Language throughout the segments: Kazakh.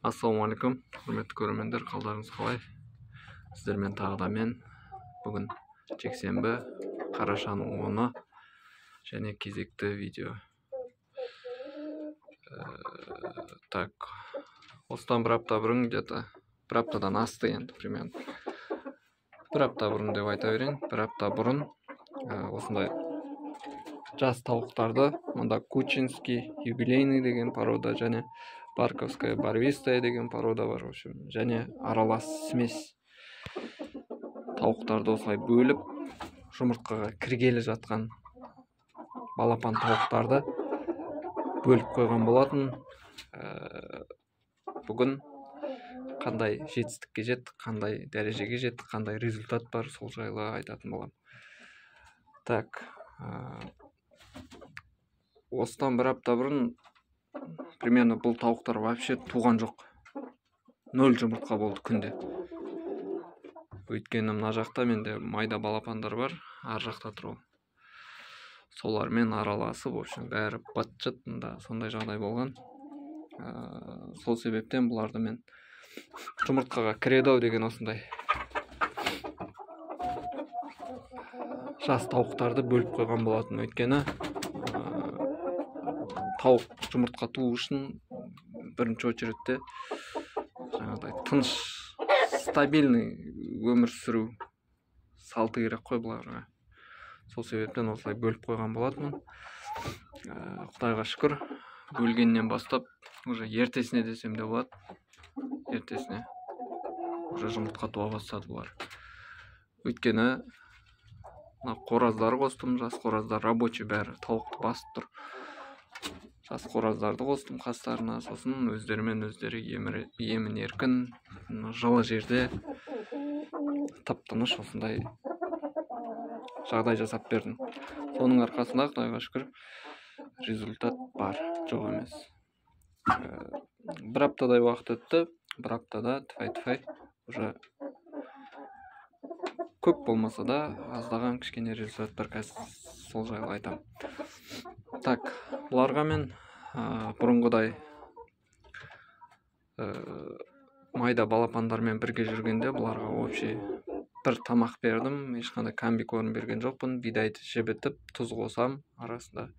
Ассалаумағалейкум, құрметті көрермендер, қалдарыңыз қалай? Сіздермен тағы да мен. Бүгін жексенбі, қарашаның 10-ы және кезекті видео. Так, осыдан бір апта бұрын, бір аптадан асты енді, примерно. Бір апта бұрын деп айта берейін. Бір апта бұрын осындай жас тауықтарды, мұнда Кучинский, юбилейный деген порода және Барковская, барвистая деген порода бар, в общем, және аралас смесь тауықтарды осылай бөліп, жұмыртқаға кіргелі жатқан балапан тауықтарды бөліп қойған болатын. Бүгін қандай жетістікке жеттік, қандай дәрежеге жеттік, қандай результат бар, сол жайлы айтатын боламын. Так, осыдан бір апта бұрын примерно бұл тауықтар вообще туған жоқ. 0 жұмыртқа болды күнде. Өйткені мына жақта менде майда балапандар бар, ар жақта тұру. Солармен араласып, в общем, бәрі быт-шыт, сондай жағдай болған. Сол себептен бұларды мен жұмыртқаға кіреді-ау деген осындай жас тауықтарды бөліп қойған болатын. Өйткені тауық жұмыртқа туу үшін бірінші очередте жаңағыдай тыныш, стабильный өмір сүру салты керек қой бұларға. Сол себептен осылай бөліп қойған болатынмын. Құдайға шүкір, бөлгеннен бастап уже ертесіне десем де болады. Ертесіне уже жұмыртқа туа бастады бұлар. Өйткені қораздары қостым, жас қораздар рабочий бәрі тауықты басып тұр. Жас қораздарды қостым қастарына, сосын өздерімен өздері емін еркін, жылы жерде тып-тыныш осындай жағдай жасап бердім. Соның арқасында құдайға шүкір результат бар, жоқ емес. Бір аптадай уақыт өтті, бір аптада тфай уже көп болмаса да аздаған кішкене результат бар, қазір сол жайлы айтамын. Так, бұларға мен бұрынғыдай майда балапандармен бірге жүргенде бұларға вообще бір тамақ бердім, ешқандай комбикорм берген жоқпын. Бидайды жібітіп, тұз қосам арасында,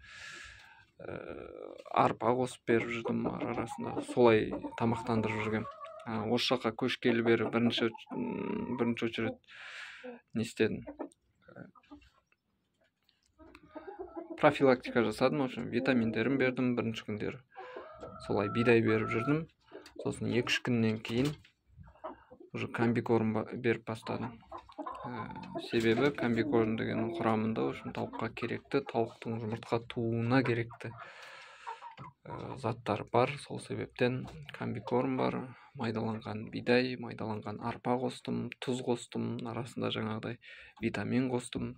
арпа қосып беріп жүрдім арасында, солай тамақтандырып жүргем. Осы жаққа көшкелі бері бірінші очеред не істедім, профилактика жасадым, в общем, витаминдерін бердім бірінші күндері. Солай бидай беріп жүрдім. Сосын 2-3 күннен кейін уже комбикорм беріп бастадым. Себебі комбикорм деген құрамында, в общем, тауыққа керекті, тауықтың жұмыртқа тууына керекті заттар бар. Сол себептен комбикорм бар, майдаланған бидай, майдаланған арпа қостым, тұз қостым, арасында жаңағыдай витамин қостым.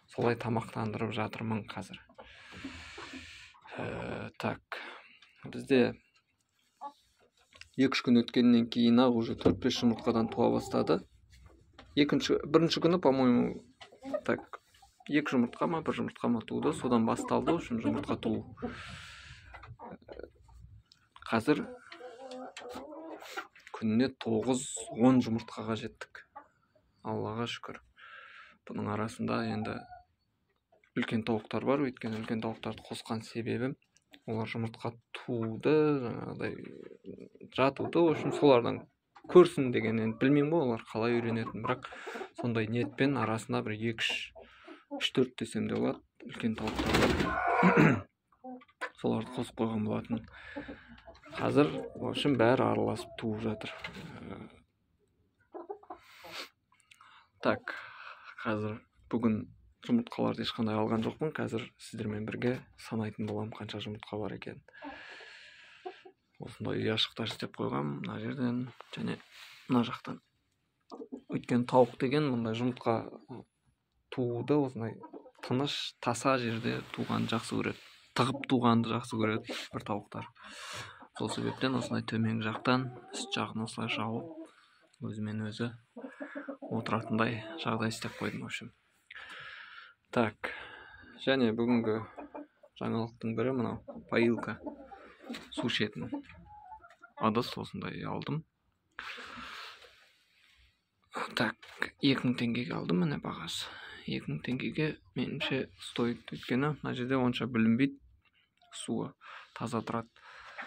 Солай тамақтандырып жатырмын қазір. Так, бізде 2-3 күн өткеннен кейін уже 4-5 жұмыртқадан туа бастады. Бірінші күні, по-моему, так, 2 жұмыртқа ма, 1 жұмыртқа ма туды, содан басталды, в общем, жұмыртқа туу. Қазір күніне 9-10 жұмыртқаға жеттік. Аллаға шүкір. Бұның арасында енді үлкен тауықтар бар, өйткені үлкен тауықтарды қосқан себебім олар жұмыртқа туды, жаңағыдай жатуды, в общем, солардан көрсін деген, енді білмеймін ғой олар қалай үйренетін, бірақ сондай ниетпен арасында бір 2-3-4 десем де болады, үлкен тауықтар соларды қосып қойған болатын. Қазір, в общем, бәрі араласып туып жатыр. Так, қазір бүгін жұмыртқаларды ешқандай алған жоқпын. Қазір сіздермен бірге санайтын болам қанша жұмыртқа бар екен. Осындай ұяшықтар істеп қойғам, мына жерден және мына жақтан. Өйткені тауық деген мұндай жұмыртқа тууды осындай тыныш, таса жерде туған жақсы көреді. Тығып туғанды жақсы көреді бір тауықтар. Сол себептен осындай төмен жақтан, үст жағын осылай жауып, өзімен өзі отыратындай жағдай істеп қойдым, в общем. Так, және бүгінгі жаңалықтың бірі мынау поилка су ішетін. ыдыс осындай алдым. Так, 2000 теңгеге алдым, міне бағасы. 2000 теңгеге меніңше стоит, өйткені мына жерде онша білінбейді. Суы таза тұрады.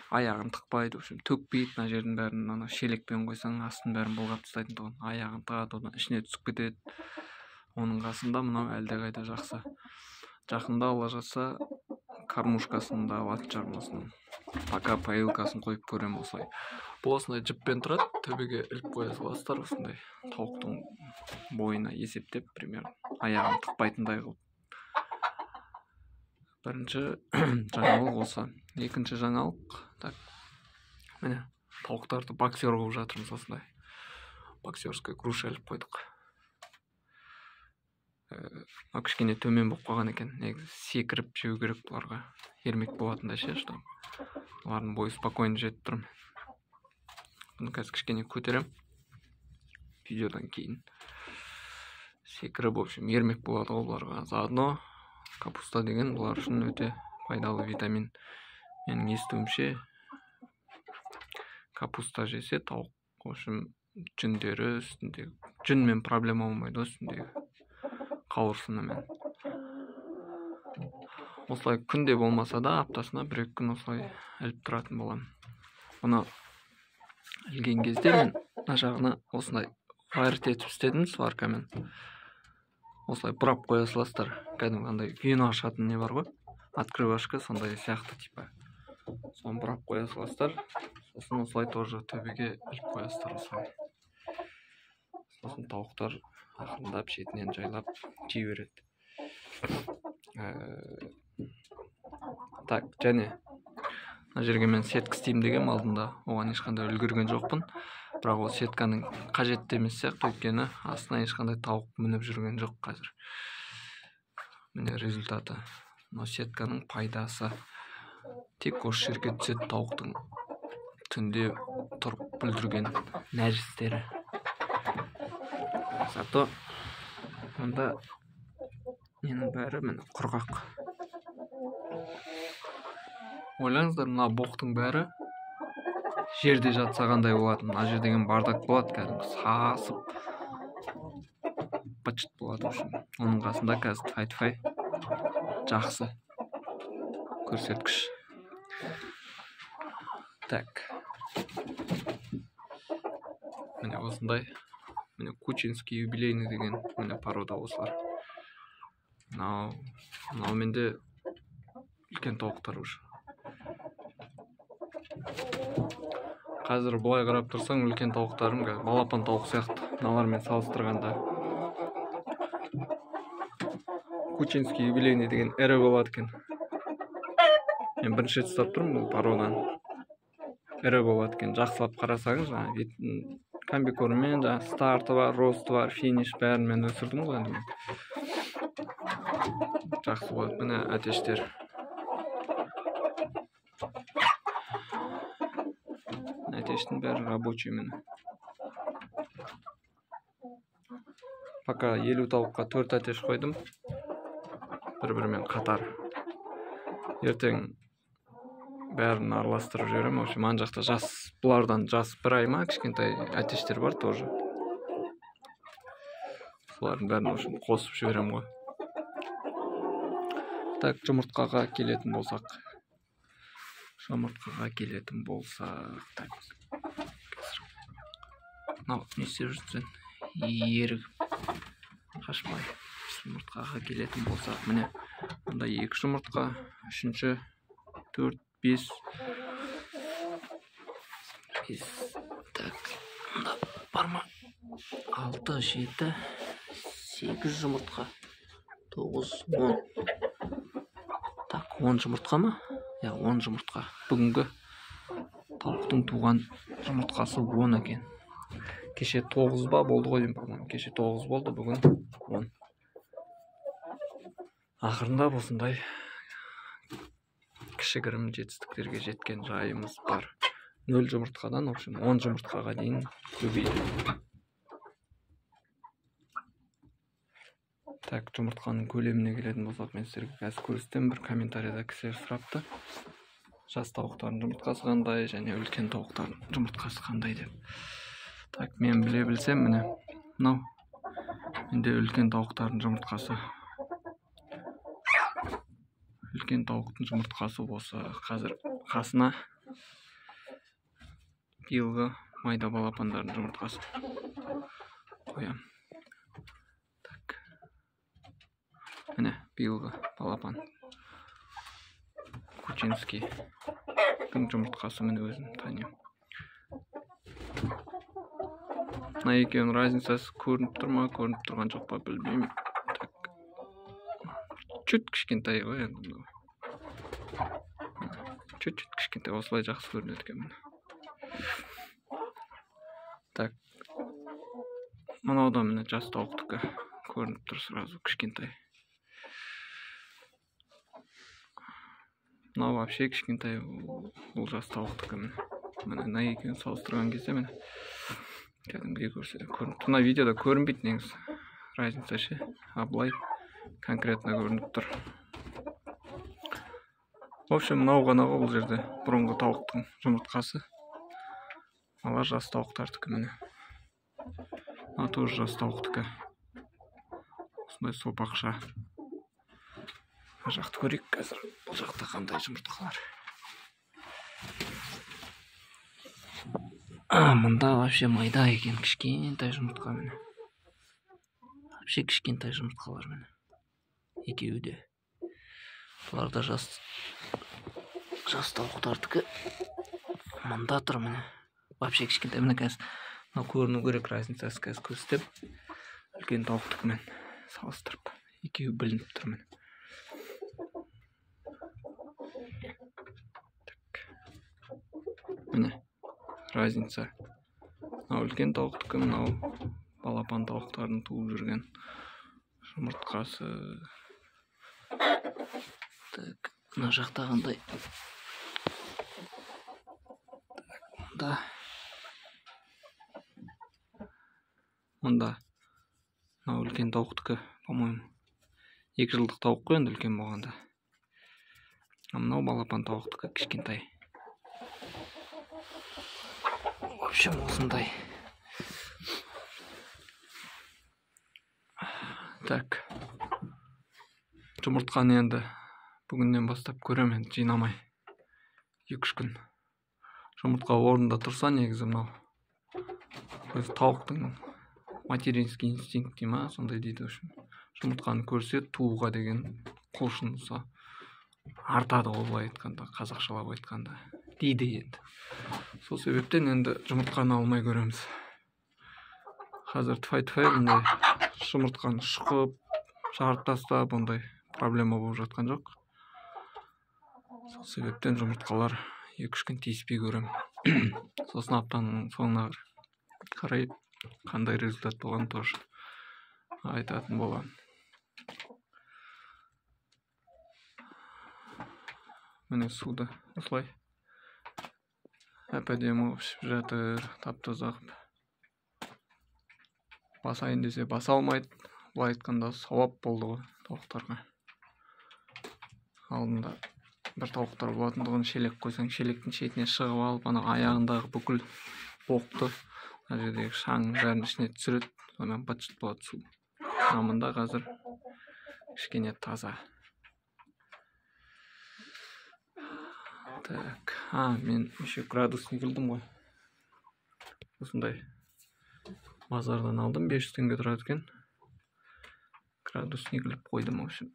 Аяғын тықпайды, в общем, төкпейді. Мына жердің бәрін ана шелекпен қойсаң, астын бәрін былғап тастайтын тұғын. Аяғын тығады, одан ішіне түсіп кетеді. Оның қасында мынау әлдеқайда жақсы. Жақында ала жатса, кормушкасын да алатын шығармын. Пока поилкасын қойып көрем осылай. Бұл осындай жіппен тұрады, төбеге іліп қоя саласыздар, осындай тауықтың бойына есептеп, примерно аяғын тықпайтындай қылып. Бірінші жаңалық осы. Екінші жаңалық, так, міне тауықтарды боксер қылып жатырмыз осындай. Боксерская груша іліп қойдық. Кішкене төмен болып қалған екен. Негізі секіріп жеу керек бұларға. Ермек болатындай ше, что олардың бойы спокойно жетіп тұрмын. Бұны қазір кішкене көтерем. Видеодан кейін секіріп, в общем, ермек болады ғой бұларға. Заодно капуста деген бұлар үшін өте пайдалы витамин. Менің естуімше, капуста жесе тауық, в общем, жүндері үстінде, жүнмен проблема болмайды үстіндегі қауырсынымен. Осылай күнде болмаса да, аптасына 1-2 күн осылай іліп тұратын болам. Бұны ілген кезде мен мына жағына осындай файртетіп істедім сваркамен. Осылай бұрап қоя саласыздар. Кәдімгідей вино ашатын не бар ғой? Открывашка сондай сияқты типа. Соны бұрап қоя саласыздар. Сосын осылай тоже төбеге іліп қоясыздар осылай. Сосын тауықтар ақырындап шетінен жайлап жей береді. Так, және мына жерге мен сетка істеймін деген алдында оған ешқандай үлгерген жоқпын. Бірақ ол сетканың қажетті емес сияқты, өйткені астына ешқандай тауық мініп жүрген жоқ қазір. Міне результаты. Но сетканың пайдасы тек осы жерге түседі тауықтың түнде тұрып бүлдірген нәжістері. Зато мұнда ненің бәрі міне құрғақ. Ойлаңыздар, мына боқтың бәрі жерде жатса қандай болады. Мына жер деген бардак болады, кәдімгі сасып бычыт болады. Оның қасында қазір тфай-тфай жақсы көрсеткіш. Так. Міне осындай. Міне Кучинский юбилейный деген міне порода осылар. Мынау менде үлкен тауықтар уже. Қазір бұлай қарап тұрсаң, үлкен тауықтарым балапан тауық сияқты. Мыналармен салыстырғанда. Кучинский юбилейный деген ірі болады екен. Мен бірінші рет ұстап тұрмын бұл пароданы. Ірі болады екен. Жақсылап қарасаңыз, комбикормен, старты бар, росты бар, финиш бәрін мен өсірдім ғой енді. Жақсы болады. Міне әтештер. Әтештің бәрі рабочий мені. Пока 50 тауыққа 4 әтеш қойдым. Бір-бірімен қатар. Ертең бәрін араластырып жүрем. В общем, ан жақта жас, бұлардан жас бір ай ма кішкентай әтештер бар тоже. Солардың бәрін в общем қосып жіберем ғой. Так, жұмыртқаға келетін болсақ. Так. Мынау не істеп жүрсің? Ерігіп. Қашпай. Жұмыртқаға келетін болсақ, міне мұнда 2 жұмыртқа, 3-ші, 4, 5. Так, мұнда бар ма? 6, 7, 8 жұмыртқа, 9, 10. Так, 10 жұмыртқа ма? 10 жұмыртқа. Бүгінгі тауықтың туған жұмыртқасы 10 екен. Кеше 9 ба болды ғой, кеше 9 болды, бүгін 10. Ақырында осындай кішігірім жетістіктерге жеткен жайымыз бар. 0 жұмыртқадан, в общем, 10 жұмыртқаға дейін көбейді. Так, жұмыртқаның көлеміне келетін болсақ, мен сіздерге қазір көрсетем. Бір комментарияда кісілер сұрапты. жас тауықтардың жұмыртқасы қандай және үлкен тауықтардың жұмыртқасы қандай деп. Так, мен біле білсем, міне мынау менде үлкен тауықтардың жұмыртқасы. Үлкен тауықтың жұмыртқасы болса, қазір қасына биылғы майда балапандардың жұмыртқасы қоям. Так, міне биылғы балапан Кучинский жұмыртқасы, міне өзін танимын. Мына екеуінің разницасы көрініп тұр ма, көрініп тұрған жоқ па білмеймін. Так, чуть кішкентай ғой енді. Чуть кішкентай, осылай жақсы көрінеді екен. Так, мынау да міне жас тауықтікі көрініп тұр сразу кішкентай. Мынау вообще кішкентай, бұл жас тауықтікі. Мына екеуін салыстырған кезде міне кәдімгідей көрініп тұр. Мына видеода көрінбейді негізі, разница ше, а былай конкретно көрініп тұр. В общем, мынау ғана ғой бұл жерде бұрынғы тауықтың жұмыртқасы. Мына жас тауықтардікі міне. Мына тоже жас тауықтікі. Осындай сопақша. Мына жақты көрейік қазір. Бұл жақта қандай жұмыртқалар. Мында вообще майда екен, кішкентай жұмыртқа міне. Вообще кішкентай жұмыртқалар міне. Екеуі де. Бұлар да жас тауықтардікі. Мында тұр міне. Вообще кішкентай міне қазір. Мына көріну керек разницасы қазір көрсетіп. Үлкен тауықтікімен салыстырып. Екеуі білініп тұр міне. Міне. Разница. Мынау үлкен тауықтікі, мынау балапан тауықтардың туып жүрген жұмыртқасы. Так, мына жақта қандай. Так, мында мынау үлкен тауықтікі, по-моему. 2 жылдық тауық қой енді үлкен болғанда. Мынау балапан тауықтікі кішкентай. В общем, осындай. Так. Жұмыртқаны енді бүгіннен бастап көремін, жинамай. 2-3 күн. Жұмыртқа орнында тұрса негізі мынау. Тауықтың материнский инстинкт дей ма, сондай дейді. Жұмыртқаны көрсе тууға деген құлшынысы артады ғой, былай айтқанда, қазақшалап айтқанда. Дейді енді. Сол себептен енді жұмыртқаны алмай көреміз. Қазір тфай-тфай бұндай жұмыртқаны шұқып, жарып тастап, бұндай проблема болып жатқан жоқ. Сол себептен жұмыртқалар 2-3 күн тиіспей көрем. Сосын аптаның соңына қарай қандай результат болған тоже айтатын болған. Міне суды осылай әп-әдемі ішіп жатыр, тап-таза қылып. Басайын десе баса алмайды. Былай айтқанда сауап болды ғой тауықтарға. Алдында бір тауықтар болатындығын шелек қойсаң, шелектің шетіне шығып алып, ана аяғындағы бүкіл боқты, ана жердегі шаңның бәрін ішіне түсіреді, сонымен быт-шыт болады су. Мында қазір кішкене таза. Так, мен еще градусник ілдім ғой. Осындай базардан алдым, 500 теңге тұрады екен. Градусник іліп қойдым, в общем.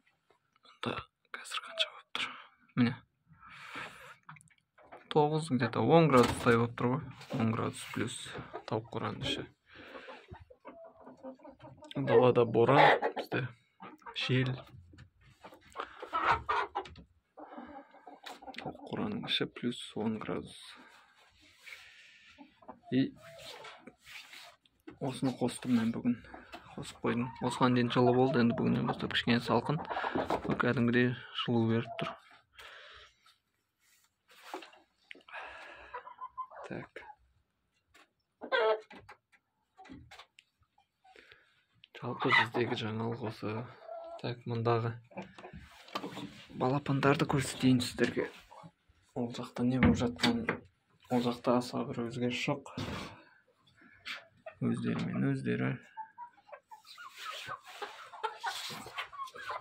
Мұнда қазір қанша болып тұр. Міне. 9, где-то 10 градустай болып тұр ғой. 10 градус плюс тауық қораның іші. Далада боран, бізде жел. Қораның іші плюс 10 градус. И осыны қостым мен бүгін. Қосып қойдым. Осыған дейін жылы болды, енді бүгіннен бастап кішкене салқын. Кәдімгідей жылу беріп тұр. Так. Жалпы біздегі жаңалық осы. Так, мұндағы балапандарды көрсетейін сіздерге. Ол жақта не болып жатқан, ол жақта аса бір өзгеріс жоқ. Өздерімен өздері.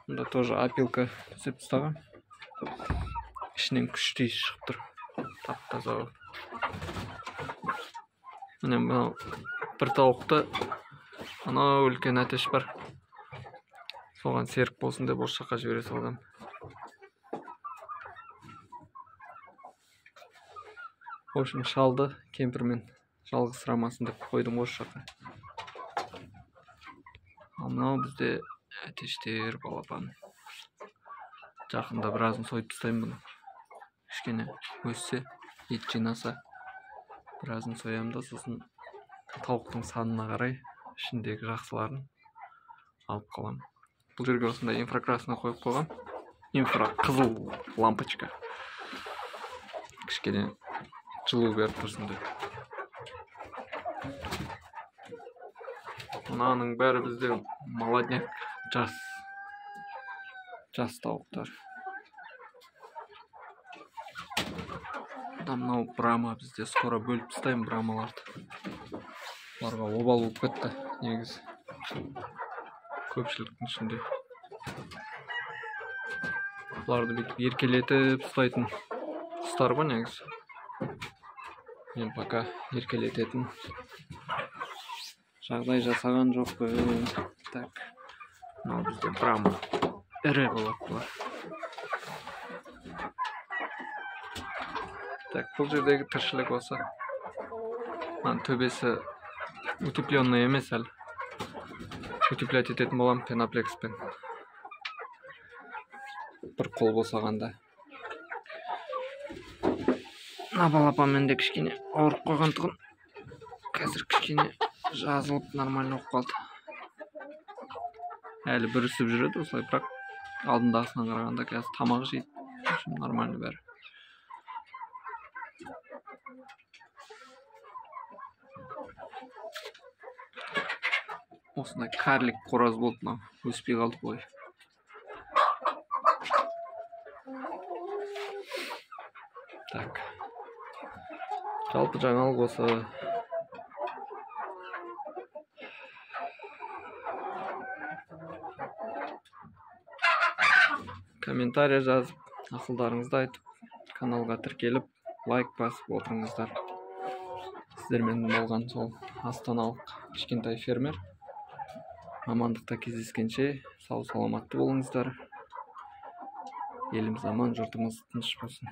Мұнда тоже опилка түсіп тастаған. Ішінен күштей шығып тұр. Тап-таза болып. Міне мынау бір тауықты анау үлкен әтеш бар. Соған серік болсын деп осы жаққа жібере салған. В общем, шалды кемпірмен жалғызсырамасын деп қойдым осы жаққа. Ал мынау бізде әтештер балапан. Жақында біразын сойып тастаймын бұны. Кішкене өссе, ет жинаса, біразын соямын да, сосын тауықтың санына қарай ішіндегі жақсыларын алып қалам. Бұл жерге осындай инфракрасный қойып қойған. Инфра қызыл лампочка. Кішкене жылу беріп тұрсын деп. Мынаның бәрі бізде молодняк, жас тауықтар. Мынау брама, бізде скоро бөліп тастаймын брамаларды. Оларға обал болып кетті негізі. Көпшіліктің ішінде. Бұларды бүйтіп еркелетіп ұстайтын құстар ғой негізі. Мен пока еркелететін жағдай жасаған жоқпын. Так, мынау бізде брама. Ірі болады бұлар. Так, бұл жердегі тіршілік осы. Төбесі утепленный емес әлі. Утеплять ететін болам пеноплекспен. Бір қол босағанда. Балапанмен де кішкене ауырып қойғандығын қазір кішкене жазылып нормально болып қалды. Әлі бүрісіп жүреді осылай, бірақ алдындағысынан қарағанда қазір тамақ жейді. Нормально бәрі. Осындай карлик қораз болды, мынау өспей қалды ғой. Так. Жалпы жаңалық осы. Комментария жазып, ақылдарыңызды айтып, каналға тіркеліп, лайк басып отырыңыздар. Сіздермен болған сол астаналық кішкентай фермер. Амандықта кездескенше сау саламатты болыңыздар. Еліміз аман, жұртымыз тыныш болсын.